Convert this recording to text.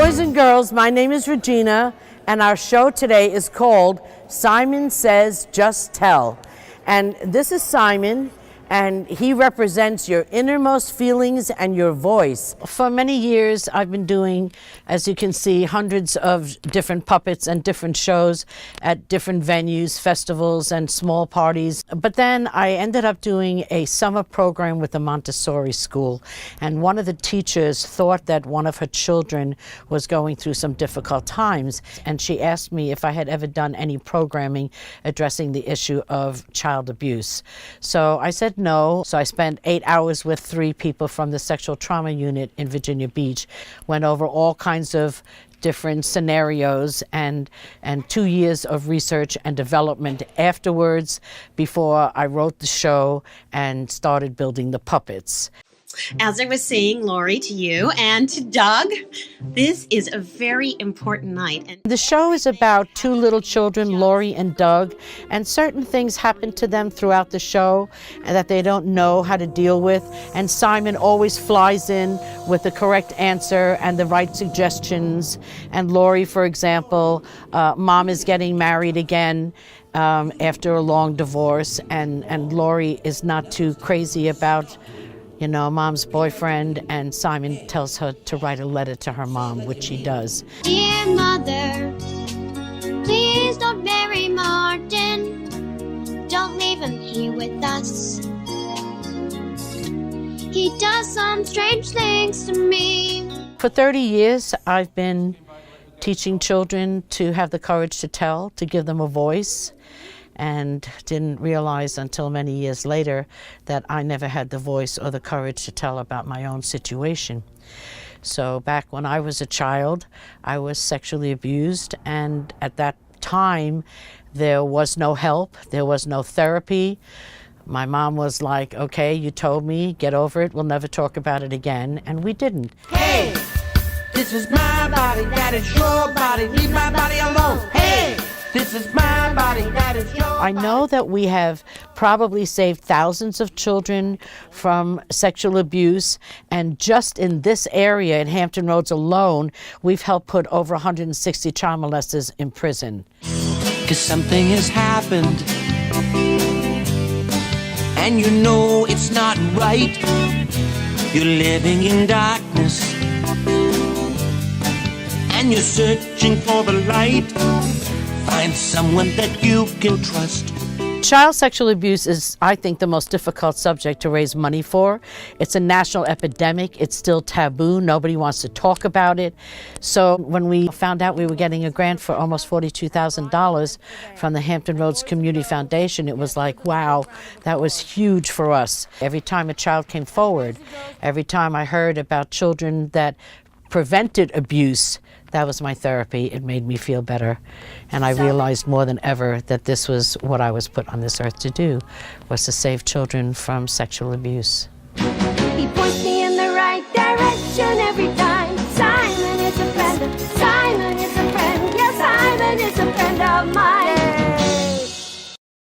boys and girls, my name is Regina, and our show today is called Simon Says Just Tell. And this is Simon, and he represents your innermost feelings and your voice. For many years, I've been doing, as you can see, hundreds of different puppets and different shows at different venues, festivals, and small parties. But then I ended up doing a summer program with the Montessori school, and one of the teachers thought that one of her children was going through some difficult times, and she asked me if I had ever done any programming addressing the issue of child abuse. So I said no. So I spent 8 hours with 3 people from the sexual trauma unit in Virginia Beach, went over all kinds of different scenarios and 2 years of research and development afterwards before I wrote the show and started building the puppets. As I was saying, Lori, to you and to Doug, this is a very important night. And the show is about 2 little children, Lori and Doug, and certain things happen to them throughout the show and that they don't know how to deal with. And Simon always flies in with the correct answer and the right suggestions. And Lori, for example, mom is getting married again after a long divorce, and Lori is not too crazy about mom's boyfriend, and Simon tells her to write a letter to her mom, which she does. Dear mother, please don't marry Martin. Don't leave him here with us. He does some strange things to me. For 30 years, I've been teaching children to have the courage to tell, to give them a voice, and didn't realize until many years later that I never had the voice or the courage to tell about my own situation. So back when I was a child, I was sexually abused, and at that time there was no help, there was no therapy. My mom was like, okay, you told me, get over it, we'll never talk about it again, and we didn't. Hey, this is my body, that is your body, leave my body alone. Hey! This is my body, that is your I know that we have probably saved thousands of children from sexual abuse, and just in this area, in Hampton Roads alone, we've helped put over 160 child molesters in prison. 'Cause something has happened, and you know it's not right. You're living in darkness, and you're searching for the light. Find someone that you can trust. Child sexual abuse is, I think, the most difficult subject to raise money for. It's a national epidemic. It's still taboo. Nobody wants to talk about it. So when we found out we were getting a grant for almost $42,000 from the Hampton Roads Community Foundation, it was like, wow, that was huge for us. Every time a child came forward, every time I heard about children that prevented abuse, that was my therapy. It made me feel better. And I realized more than ever that this was what I was put on this earth to do, was to save children from sexual abuse. He points me in the right direction every time. Simon is a friend. Simon is a friend. Yes, Simon is a friend of mine.